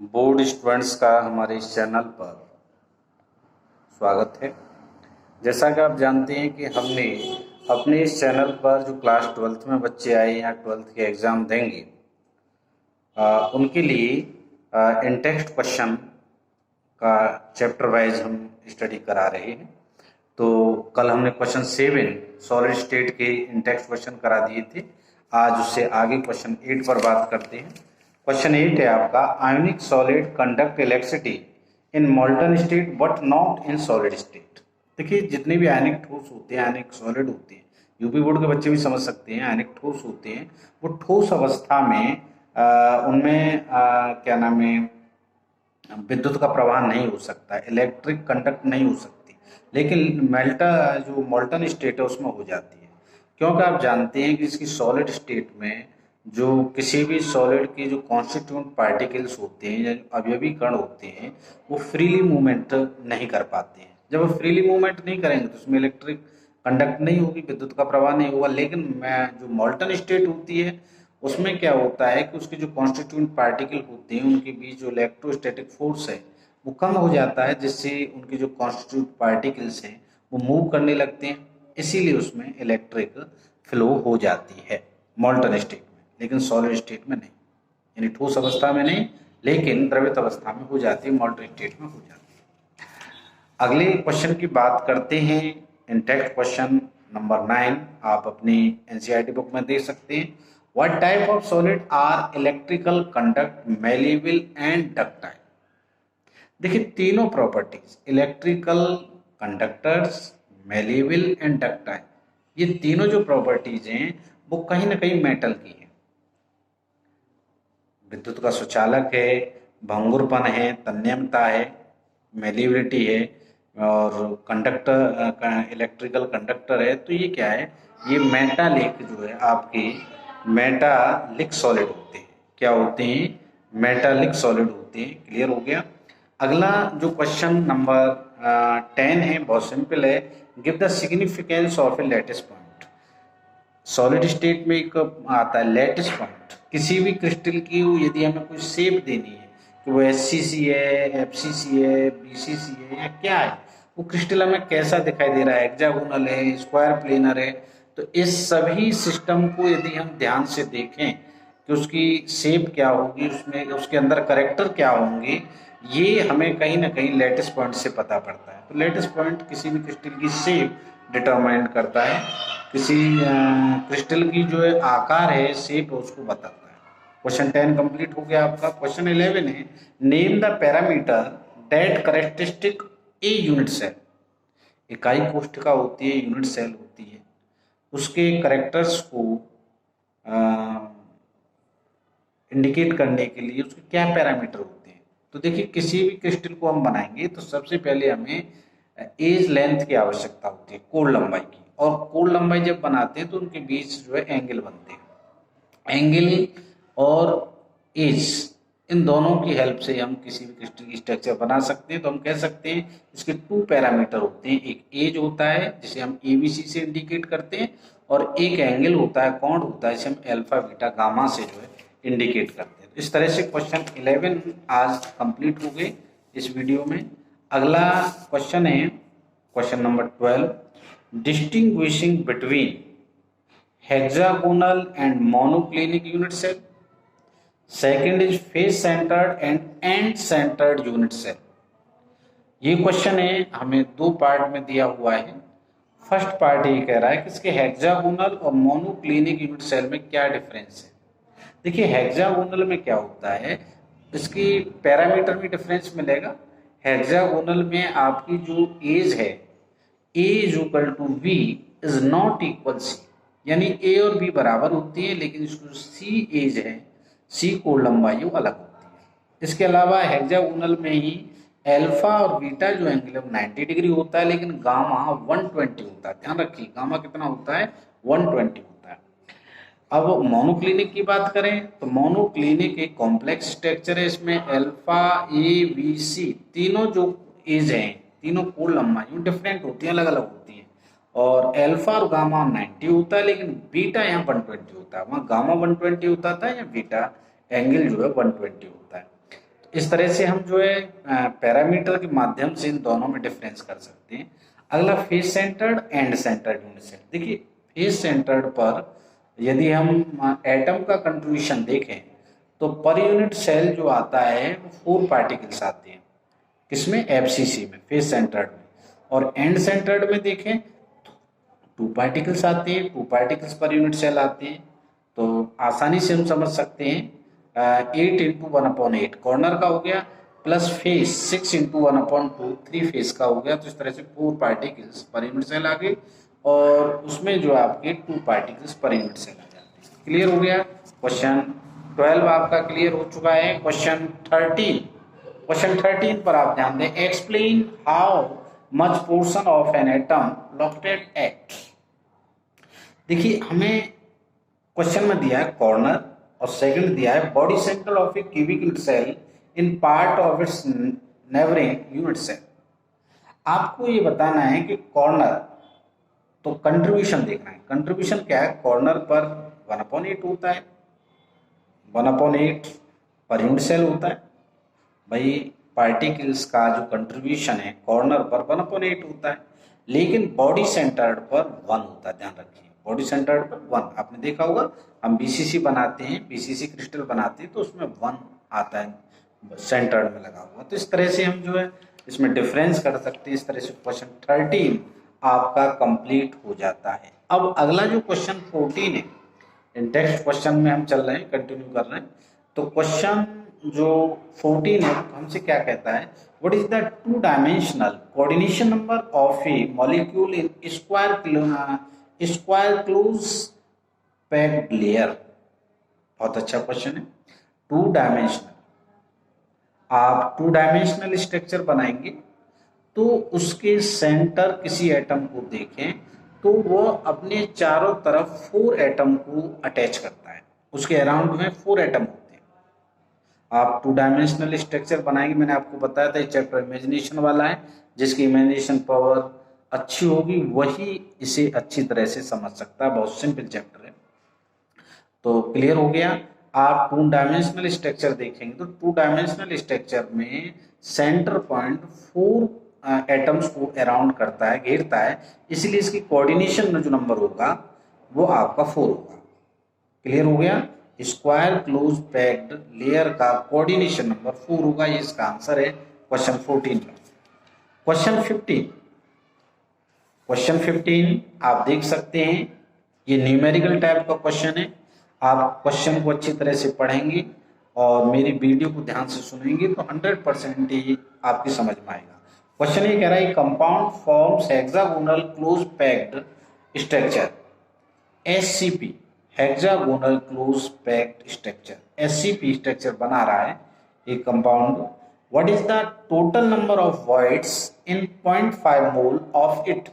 Board students का हमारे इस चैनल पर स्वागत है। जैसा कि आप जानते हैं कि हमने अपने इस चैनल पर जो क्लास 12th में बच्चे आए या 12th के एग्ज़ाम देंगे उनके लिए इन टेक्स्ट क्वेश्चन का चैप्टर वाइज हम स्टडी करा रहे हैं। तो कल हमने क्वेश्चन 7 सॉलिड स्टेट के इन टेक्स्ट क्वेश्चन करा दिए थे। आज उससे आगे क्वेश्चन 8 पर बात करते हैं। क्वेश्चन 8 है आपका, ionic solid conduct electricity in molten state but not in solid state. देखिए, जितने भी आयनिक ठोस होते हैं, आयनिक सॉलिड होते हैं, यूपी बोर्ड के बच्चे भी समझ सकते हैं, आयनिक ठोस होते हैं, वो ठोस अवस्था में उनमें क्या नाम है, विद्युत का प्रवाह नहीं हो सकता, इलेक्ट्रिक कंडक्ट नहीं हो सकती, लेकिन जो मोल्टन स्टेट है उसमें हो जाती है। क्योंकि आप जानते हैं कि इसकी सॉलिड स्टेट में जो किसी भी सॉलिड के जो कॉन्स्टिट्यूएंट पार्टिकल्स होते हैं या अवयवी कण होते हैं वो फ्रीली मूवमेंट नहीं कर पाते हैं। जब वो फ्रीली मूवमेंट नहीं करेंगे तो उसमें इलेक्ट्रिक कंडक्ट नहीं होगी, विद्युत का प्रवाह नहीं होगा। लेकिन जो मोल्टन स्टेट होती है उसमें क्या होता है कि उसके जो कॉन्स्टिट्यूएंट पार्टिकल होते हैं उनके बीच जो इलेक्ट्रोस्टैटिक फोर्स है वो कम हो जाता है, जिससे उनके जो कॉन्स्टिट्यूएंट पार्टिकल्स हैं वो मूव करने लगते हैं, इसीलिए उसमें इलेक्ट्रिक फ्लो हो जाती है मोल्टन स्टेट में, लेकिन सॉलिड स्टेट में नहीं, यानी ठोस अवस्था में नहीं, लेकिन द्रवित अवस्था में हो जाती है, मोल्टन स्टेट में हो जाती है। अगले क्वेश्चन की बात करते हैं, इन टेक्स्ट क्वेश्चन नंबर 9 आप अपनी एनसीईआरटी बुक में देख सकते हैं। What type of solid are electrical conduct malleable and ductile. देखिए, तीनों properties electrical conductors, malleable and ductile, ये तीनों जो प्रॉपर्टीज हैं वो कहीं ना कहीं मेटल की है। विद्युत का सुचालक है, भंगुरपन है, तन्यमता है, मेलेबिलिटी है, और कंडक्टर इलेक्ट्रिकल कंडक्टर है। तो ये क्या है, ये मेटालिक जो है आपके मेटालिक सॉलिड होते हैं। क्या होते हैं? मेटालिक सॉलिड होते हैं। क्लियर हो गया। अगला जो क्वेश्चन नंबर 10 है, बहुत सिंपल है। Give the significance of A lattice point. Solid state में एक आता है लैटिस पॉइंट। किसी भी क्रिस्टल की यदि हमें कोई शेप देनी है कि वो SCC है, FCC है, BCC है या क्या है, वो क्रिस्टल हमें कैसा दिखाई दे रहा है, हेक्सागोनल है, स्क्वायर प्लेनर है, तो इस सभी सिस्टम को यदि हम ध्यान से देखें कि उसकी शेप क्या होगी, उसमें उसके अंदर कैरेक्टर क्या होंगे, ये हमें कहीं ना कहीं लैटिस पॉइंट से पता पड़ता है। तो लैटिस पॉइंट किसी भी क्रिस्टल की शेप डिटरमाइन करता है, किसी क्रिस्टल की जो है आकार है, शेप है, उसको बताता है। क्वेश्चन 10 कंप्लीट हो गया आपका। क्वेश्चन 11 है, name the parameter that characteristic a unit cell. इकाई कोष्ठिका होती है, यूनिट सेल होती है, उसके कैरेक्टर्स को इंडिकेट करने के लिए उसके क्या पैरामीटर होते हैं। तो देखिए, किसी भी क्रिस्टल को हम बनाएंगे तो सबसे पहले हमें एज लेंथ की आवश्यकता होती है, कोण लंबाई की, और कोण लंबाई जब बनाते हैं तो उनके बीच जो है एंगल बनते हैं। एंगल और एज, इन दोनों की हेल्प से हम किसी भी क्रिस्टल की स्ट्रक्चर बना सकते हैं। तो हम कह सकते हैं इसके 2 पैरामीटर होते हैं, एक एज होता है जिसे हम ABC से इंडिकेट करते हैं, और एक एंगल होता है, कोण होता है, जिसे हम अल्फा बीटा गामा से जो है इंडिकेट करते हैं। तो इस तरह से क्वेश्चन 11 आज कंप्लीट हो गए इस वीडियो में। अगला क्वेश्चन है question number 12, distinguishing between hexagonal and monoclinic unit cell. Second is face centred and end centred unit cell. ये क्वेश्चन है, हमें 2 पार्ट में दिया हुआ है। फर्स्ट पार्ट ये कह रहा है कि इसके हेक्सागोनल और मोनोक्लिनिक यूनिट सेल में क्या डिफरेंस है। देखिए, हेक्सागोनल में क्या होता है, इसकी पैरामीटर में डिफरेंस मिलेगा। हेक्सागोनल में आपकी जो एज है, A is equal to V is not equal C, यानी A और B बराबर होती है, लेकिन इसको C एज है, C कोण लंबाई वो अलग होती है। इसके अलावा हेक्सागोनल में ही अल्फा और बीटा जो एंगल है 90 डिग्री होता है, लेकिन गामा 120 होता है। ध्यान रखिए, गामा कितना होता है? 120 होता है। अब मोनोक्लिनिक की बात करें तो मोनोक्लिनिक एक कॉम्प्लेक्स स्ट्रक्चर है। इसमें अल्फा, ABC तीनों जो एज हैं, तीनों कोण लंबाई डिफरेंट होती हैं, अलग अलग होती हैं, और अल्फा और गामा 90 होता है, लेकिन बीटा यहाँ 120 होता है। वहाँ गामा 120 होता था, या बीटा एंगल जो है 120 होता है। इस तरह से हम जो है पैरामीटर के माध्यम से इन दोनों में डिफरेंस कर सकते हैं। अगला face centred and centred unit cell. देखिए फेस सेंटर्ड पर यदि हम एटम का कंट्रीब्यूशन देखें तो पर यूनिट सेल जो आता है वो 4 पार्टिकल्स आते हैं, किसमें, एफसीसी में, फेस सेंटर्ड में। और एंड सेंटर्ड में देखें तो 2 पार्टिकल्स आते हैं, 2 पार्टिकल्स पर यूनिट सेल आते हैं। तो आसानी से हम समझ सकते हैं 8 इंटू 1/8 कॉर्नर का हो गया, प्लस फेस 6 इंटू 1/2 3 फेस का हो गया। तो इस तरह से 4 पार्टिकल्स पर यूनिट सेल आ गए और उसमें जो आपके 2 पार्टिकल्स पर यूनिट सेल आ जाते हैं। क्लियर हो गया। क्वेश्चन 12 आपका क्लियर हो चुका है। क्वेश्चन 13 पर आप ध्यान दें। Explain how much portion of an atom located at. देखिए हमें क्वेश्चन में दिया है कॉर्नर और सेकंड दिया है body centre of a cubic unit cell in part of its neighbouring unit cell. आपको ये बताना है कि कॉर्नर, तो कंट्रीब्यूशन देखना है। कंट्रीब्यूशन क्या है, कॉर्नर पर 1/8 होता है, 1/8 पर यूनिट सेल होता है। भाई पार्टिकल्स का जो कंट्रीब्यूशन है कॉर्नर पर 1/8 होता है, लेकिन बॉडी सेंटर्ड पर 1 होता है। ध्यान रखिए बॉडी सेंटर्ड पर 1। आपने देखा होगा हम बीसीसी बनाते हैं, बीसीसी क्रिस्टल बनाते हैं तो उसमें 1 आता है सेंटर्ड में लगा हुआ। तो इस तरह से हम जो है इसमें डिफरेंस कर सकते हैं। इस तरह से क्वेश्चन 13 आपका कंप्लीट हो जाता है। अब अगला जो क्वेश्चन 14 है, इन टेक्स्ट क्वेश्चन में हम चल रहे हैं, कंटिन्यू कर रहे हैं। तो क्वेश्चन जो 14 है हमसे क्या कहता है, what is the 2 dimensional coordination number of A molecule in square close packed layer. बहुत अच्छा क्वेश्चन है। 2 डायमेंशनल, आप 2 डायमेंशनल स्ट्रक्चर बनाएंगे तो उसके सेंटर किसी एटम को देखें तो वो अपने चारों तरफ 4 एटम को अटैच करता है, उसके अराउंड में 4 एटम होते हैं। आप 2 डायमेंशनल स्ट्रक्चर बनाएंगे, मैंने आपको बताया था चैप्टर इमेजिनेशन वाला है, जिसकी इमेजिनेशन पावर अच्छी होगी वही इसे अच्छी तरह से समझ सकता है। बहुत सिंपल चैप्टर है। तो क्लियर हो गया। आप 2 डायमेंशनल स्ट्रक्चर देखेंगे तो 2 डायमेंशनल स्ट्रक्चर में सेंटर पॉइंट 4 एटम्स को अराउंड करता है, घेरता है, इसलिए इसकी कोऑर्डिनेशन में जो नंबर होगा वो आपका 4 होगा। क्लियर हो गया। स्क्वायर क्लोज पैक्ड लेयर का कोऑर्डिनेशन नंबर 4 होगा। ये इसका आंसर है क्वेश्चन 14 का। क्वेश्चन 15 आप देख सकते हैं, ये न्यूमेरिकल टाइप का क्वेश्चन है। आप क्वेश्चन को अच्छी तरह से पढ़ेंगे और मेरी वीडियो को ध्यान से सुनेंगे तो 100% ये आपकी समझ में आएगा। क्वेश्चन ये कह रहा है compound forms hexagonal close packed structure SCP, hexagonal close packed structure SCP structure बना रहा है एक compound. What is the total number of voids in 0.5 mole of it,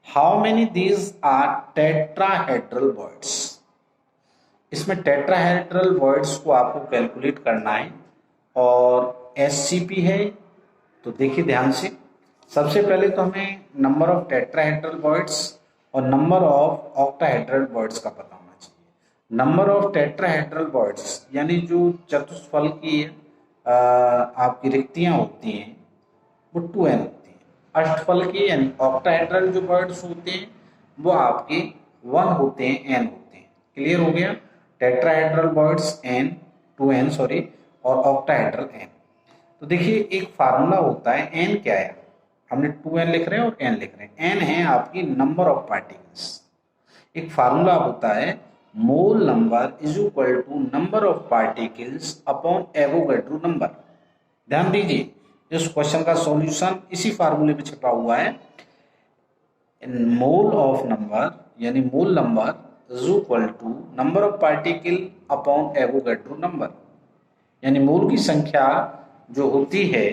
how many these are tetrahedral voids. इसमें tetrahedral voids को आपको calculate करना है और एससीपी है। तो देखिए ध्यान से, सबसे पहले तो हमें नंबर ऑफ टेट्राहेड्रल वॉइड्स और नंबर ऑफ ऑक्टाहेड्रल वॉइड्स का पता होना चाहिए। नंबर ऑफ टेट्राहेड्रल वॉइड्स यानी जो चतुष्फल की आपकी रिक्तियां होती हैं वो 2n होती हैं। अष्टफल की यानी ऑक्टाहेड्रल जो वॉइड्स होते हैं वो आपके 1 होते हैं, n होते हैं। क्लियर हो गया। Tetrahedral voids n 2n sorry और ऑक्टाहेड्रल n। तो देखिए एक फार्मूला होता है, n क्या है, हमने 2n लिख रहे हैं और n लिख रहे हैं। n है आपकी नंबर ऑफ पार्टिकल्स। एक फार्मूला होता है mole number is equal to number of particles upon Avogadro number. ध्यान दीजिए इस क्वेश्चन का सॉल्यूशन इसी फार्मूले में छिपा हुआ है। मोल ऑफ नंबर यानी mole number is equal to number of particle upon Avogadro number, यानी मोल की संख्या जो होती है,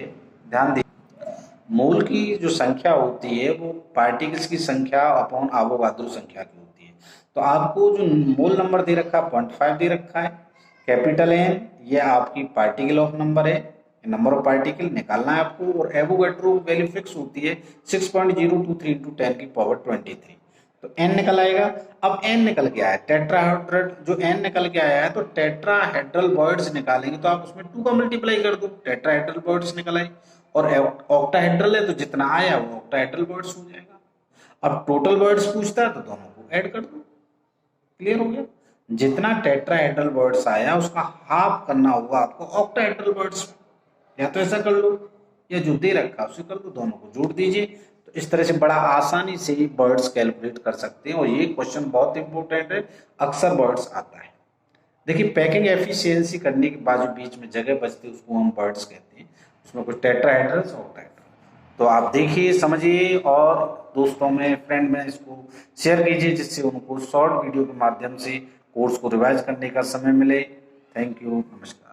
ध्यान दीजिए मोल की जो संख्या होती है वो पार्टिकल्स की संख्या अपॉन एवोगाड्रो संख्या की होती है। तो आपको जो मोल नंबर दे रखा है 0.5 दे रखा है, कैपिटल N ये आपकी पार्टिकल ऑफ नंबर है, नंबर ऑफ पार्टिकल निकालना है आपको, और एवोगाड्रो वैल्यू फिक्स होती है 6.023 × 10⁻23। तो n निकल आएगा। अब n निकल के आया टेट्राहेड्रल, जो n निकल के आया है तो टेट्राहेड्रल वर्ड्स निकालेंगे तो आप उसमें 2 का मल्टीप्लाई कर दो, टेट्राहेड्रल वर्ड्स निकल आए। और ऑक्टाहेड्रल है तो जितना आया वो ऑक्टाहेड्रल वर्ड्स हो जाएगा। अब टोटल वर्ड्स पूछता है तो दोनों को ऐड कर दो, क्लियर हो गया। जितना टेट्राहेड्रल वर्ड्स आया उसका हाफ करना होगा आपको ऑक्टाहेड्रल वर्ड्स, या तो ऐसा कर लो या जो दे रखा उसे कर दो, दोनों को जोड़ दीजिए। तो इस तरह से बड़ा आसानी से वर्ड्स कैलकुलेट कर सकते हैं और ये क्वेश्चन बहुत इंपॉर्टेंट है, अक्सर वर्ड्स आता है। देखिए पैकिंग एफिशिएंसी करने के बाद जो बीच में जगह बचती है उसको हम वर्ड्स कहते हैं, उसमें कुछ टेट्राहेड्रल्स और ऑक्टाहेड्रल। तो आप देखिए समझिए और दोस्तों में फ्रेंड में इसको शेयर कीजिए जिससे उनको शॉर्ट वीडियो के माध्यम से कोर्स को रिवाइज करने का समय मिले। थैंक यू, नमस्कार।